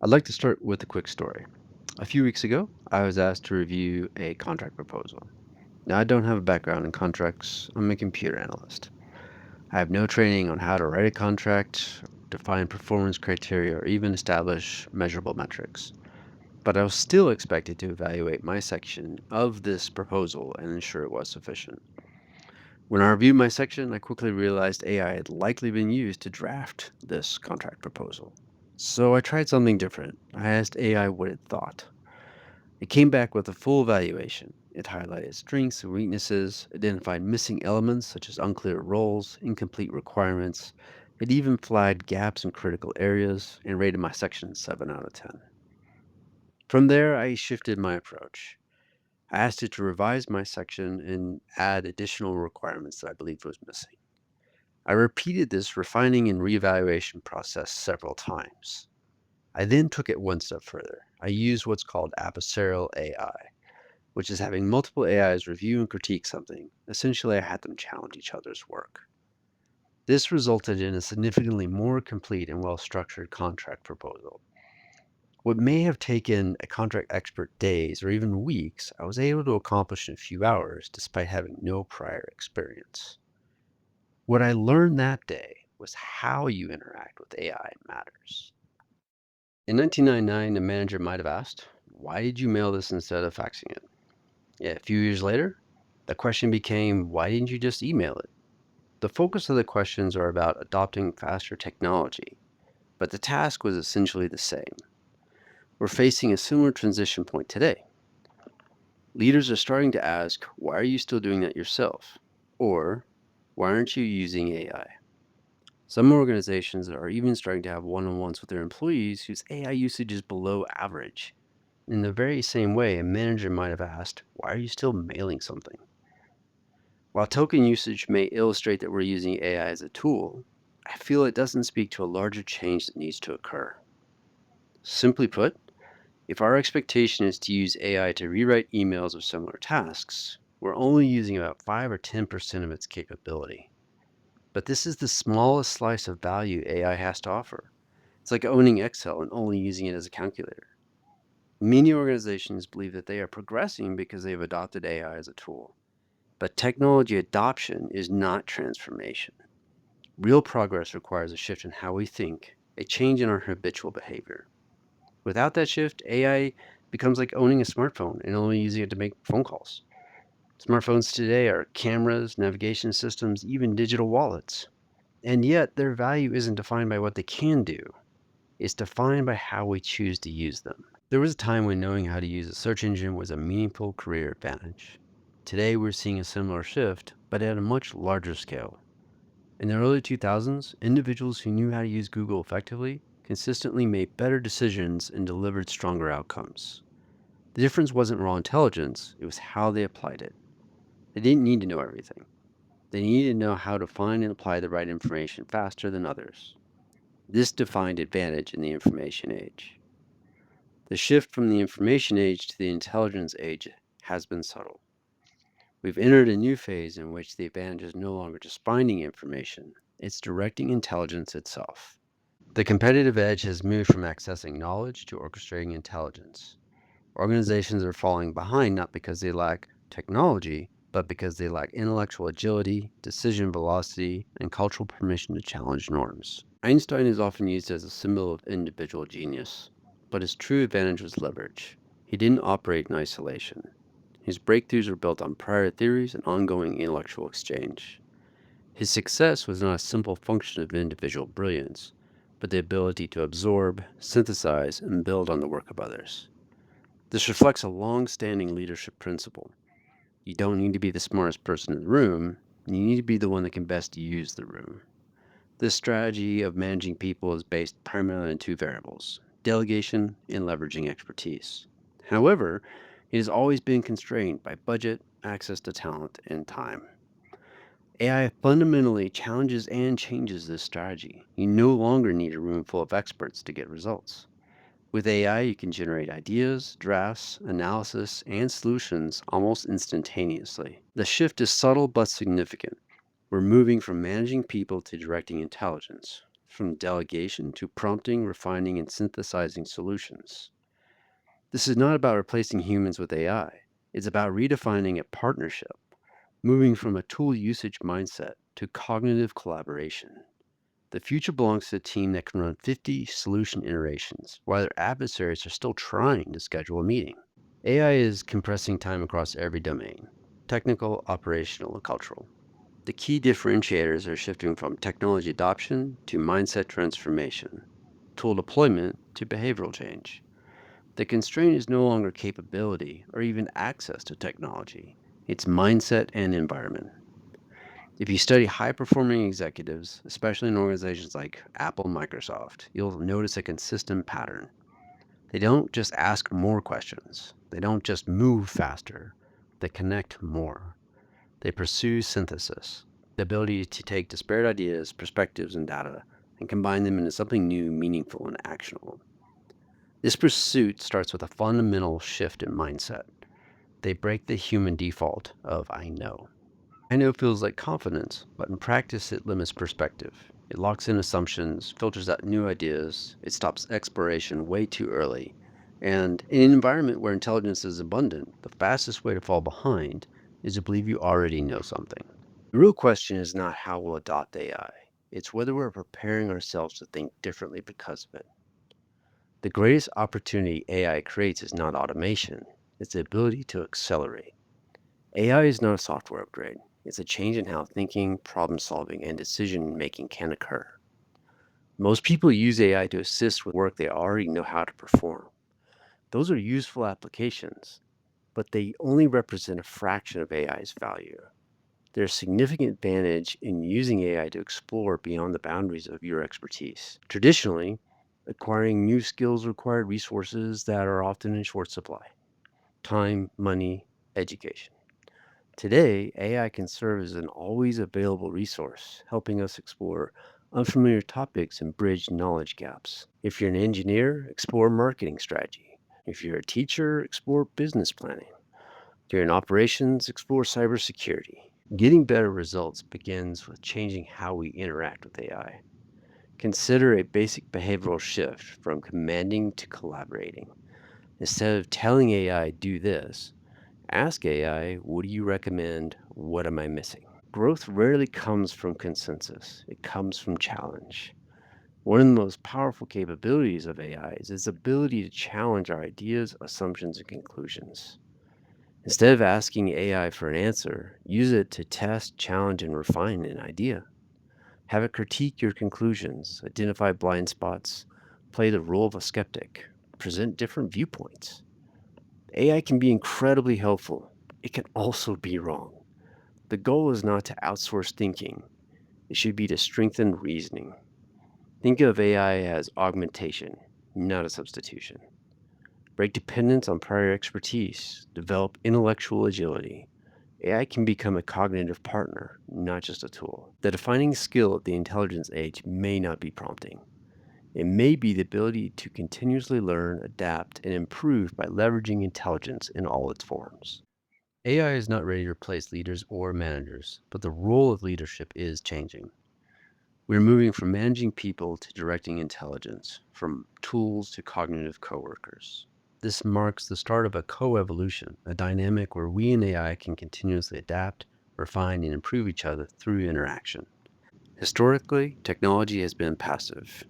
I'd like to start with a quick story. A few weeks ago, I was asked to review a contract proposal. Now, I don't have a background in contracts, I'm a computer analyst. I have no training on how to write a contract, define performance criteria, or even establish measurable metrics. But I was still expected to evaluate my section of this proposal and ensure it was sufficient. When I reviewed my section, I quickly realized AI had likely been used to draft this contract proposal. So I tried something different. I asked AI what it thought. It came back with a full evaluation. It highlighted strengths and weaknesses, identified missing elements such as unclear roles, incomplete requirements. It even flagged gaps in critical areas and rated my section 7 out of 10. From there, I shifted my approach. I asked it to revise my section and add additional requirements that I believed was missing. I repeated this refining and reevaluation process several times. I then took it one step further. I used what's called adversarial AI, which is having multiple AIs review and critique something. Essentially, I had them challenge each other's work. This resulted in a significantly more complete and well-structured contract proposal. What may have taken a contract expert days or even weeks, I was able to accomplish in a few hours despite having no prior experience. What I learned that day was how you interact with AI matters. In 1999, a manager might have asked, "Why did you mail this instead of faxing it?" Yeah, a few years later, the question became, "Why didn't you just email it?" The focus of the questions are about adopting faster technology, but the task was essentially the same. We're facing a similar transition point today. Leaders are starting to ask, "Why are you still doing that yourself?" Or, "Why aren't you using AI?" Some organizations are even starting to have one-on-ones with their employees whose AI usage is below average. In the very same way, a manager might have asked, "Why are you still mailing something?" While token usage may illustrate that we're using AI as a tool, I feel it doesn't speak to a larger change that needs to occur. Simply put, if our expectation is to use AI to rewrite emails of similar tasks, we're only using about 5 or 10% of its capability. But this is the smallest slice of value AI has to offer. It's like owning Excel and only using it as a calculator. Many organizations believe that they are progressing because they've adopted AI as a tool. But technology adoption is not transformation. Real progress requires a shift in how we think, a change in our habitual behavior. Without that shift, AI becomes like owning a smartphone and only using it to make phone calls. Smartphones today are cameras, navigation systems, even digital wallets. And yet, their value isn't defined by what they can do, it's defined by how we choose to use them. There was a time when knowing how to use a search engine was a meaningful career advantage. Today, we're seeing a similar shift, but at a much larger scale. In the early 2000s, individuals who knew how to use Google effectively consistently made better decisions and delivered stronger outcomes. The difference wasn't raw intelligence, it was how they applied it. They didn't need to know everything. They needed to know how to find and apply the right information faster than others. This defined advantage in the information age. The shift from the information age to the intelligence age has been subtle. We've entered a new phase in which the advantage is no longer just finding information, it's directing intelligence itself. The competitive edge has moved from accessing knowledge to orchestrating intelligence. Organizations are falling behind not because they lack technology, but because they lack intellectual agility, decision velocity, and cultural permission to challenge norms. Einstein is often used as a symbol of individual genius, but his true advantage was leverage. He didn't operate in isolation. His breakthroughs were built on prior theories and ongoing intellectual exchange. His success was not a simple function of individual brilliance, but the ability to absorb, synthesize, and build on the work of others. This reflects a long-standing leadership principle. You don't need to be the smartest person in the room, you need to be the one that can best use the room. This strategy of managing people is based primarily on two variables: delegation and leveraging expertise. However, it has always been constrained by budget, access to talent, and time. AI fundamentally challenges and changes this strategy. You no longer need a room full of experts to get results. With AI, you can generate ideas, drafts, analysis, and solutions almost instantaneously. The shift is subtle but significant. We're moving from managing people to directing intelligence, from delegation to prompting, refining, and synthesizing solutions. This is not about replacing humans with AI. It's about redefining a partnership, moving from a tool usage mindset to cognitive collaboration. The future belongs to a team that can run 50 solution iterations while their adversaries are still trying to schedule a meeting. AI is compressing time across every domain: technical, operational, and cultural. The key differentiators are shifting from technology adoption to mindset transformation, tool deployment to behavioral change. The constraint is no longer capability or even access to technology, it's mindset and environment. If you study high performing executives, especially in organizations like Apple, Microsoft, you'll notice a consistent pattern. They don't just ask more questions, they don't just move faster, they connect more. They pursue synthesis, the ability to take disparate ideas, perspectives, and data and combine them into something new, meaningful, and actionable. This pursuit starts with a fundamental shift in mindset. They break the human default of "I know." I know feels like confidence, but in practice, it limits perspective. It locks in assumptions, filters out new ideas, it stops exploration way too early. And in an environment where intelligence is abundant, the fastest way to fall behind is to believe you already know something. The real question is not how we'll adopt AI, it's whether we're preparing ourselves to think differently because of it. The greatest opportunity AI creates is not automation, it's the ability to accelerate. AI is not a software upgrade. It's a change in how thinking, problem solving, and decision making can occur. Most people use AI to assist with work they already know how to perform. Those are useful applications, but they only represent a fraction of AI's value. There's significant advantage in using AI to explore beyond the boundaries of your expertise. Traditionally, acquiring new skills required resources that are often in short supply: time, money, education. Today, AI can serve as an always available resource, helping us explore unfamiliar topics and bridge knowledge gaps. If you're an engineer, explore marketing strategy. If you're a teacher, explore business planning. If you're in operations, explore cybersecurity. Getting better results begins with changing how we interact with AI. Consider a basic behavioral shift from commanding to collaborating. Instead of telling AI, do this, ask AI, what do you recommend? What am I missing? Growth rarely comes from consensus, it comes from challenge. One of the most powerful capabilities of AI is its ability to challenge our ideas, assumptions, and conclusions. Instead of asking AI for an answer, use it to test, challenge, and refine an idea. Have it critique your conclusions, identify blind spots, play the role of a skeptic, present different viewpoints. AI can be incredibly helpful. It can also be wrong. The goal is not to outsource thinking, it should be to strengthen reasoning. Think of AI as augmentation, not a substitution. Break dependence on prior expertise, develop intellectual agility. AI can become a cognitive partner, not just a tool. The defining skill of the intelligence age may not be prompting. It may be the ability to continuously learn, adapt, and improve by leveraging intelligence in all its forms. AI is not ready to replace leaders or managers, but the role of leadership is changing. We're moving from managing people to directing intelligence, from tools to cognitive coworkers. This marks the start of a coevolution, a dynamic where we and AI can continuously adapt, refine, and improve each other through interaction. Historically, technology has been passive.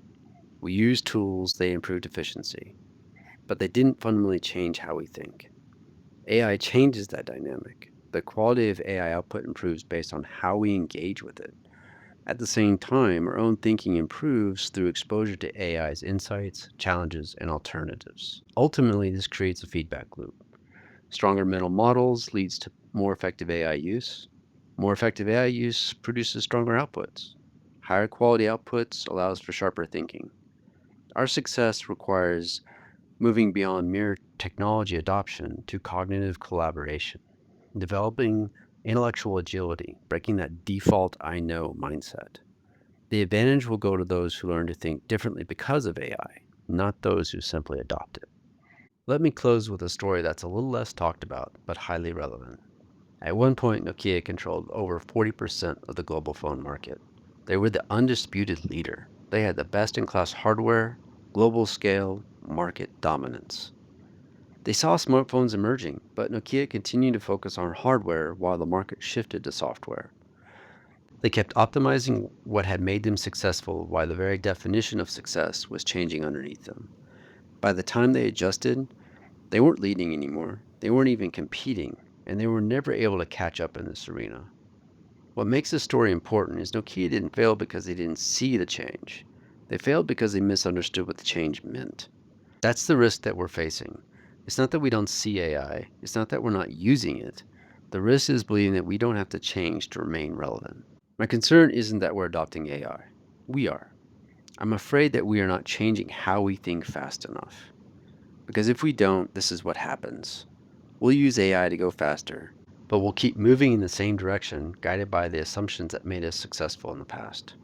We use tools, they improved efficiency, but they didn't fundamentally change how we think. AI changes that dynamic. The quality of AI output improves based on how we engage with it. At the same time, our own thinking improves through exposure to AI's insights, challenges, and alternatives. Ultimately, this creates a feedback loop. Stronger mental models leads to more effective AI use. More effective AI use produces stronger outputs. Higher quality outputs allows for sharper thinking. Our success requires moving beyond mere technology adoption to cognitive collaboration, developing intellectual agility, breaking that default "I know" mindset. The advantage will go to those who learn to think differently because of AI, not those who simply adopt it. Let me close with a story that's a little less talked about, but highly relevant. At one point, Nokia controlled over 40% of the global phone market. They were the undisputed leader. They had the best-in-class hardware, global scale, market dominance. They saw smartphones emerging, but Nokia continued to focus on hardware while the market shifted to software. They kept optimizing what had made them successful while the very definition of success was changing underneath them. By the time they adjusted, they weren't leading anymore. They weren't even competing, and they were never able to catch up in this arena. What makes this story important is Nokia didn't fail because they didn't see the change. They failed because they misunderstood what the change meant. That's the risk that we're facing. It's not that we don't see AI, it's not that we're not using it. The risk is believing that we don't have to change to remain relevant. My concern isn't that we're adopting AI. We are. I'm afraid that we are not changing how we think fast enough. Because if we don't, this is what happens. We'll use AI to go faster, but we'll keep moving in the same direction, guided by the assumptions that made us successful in the past.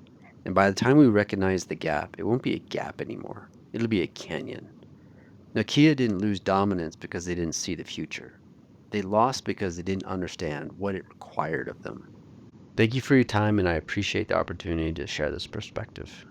And by the time we recognize the gap, it won't be a gap anymore. It'll be a canyon. Nokia didn't lose dominance because they didn't see the future. They lost because they didn't understand what it required of them. Thank you for your time, and I appreciate the opportunity to share this perspective.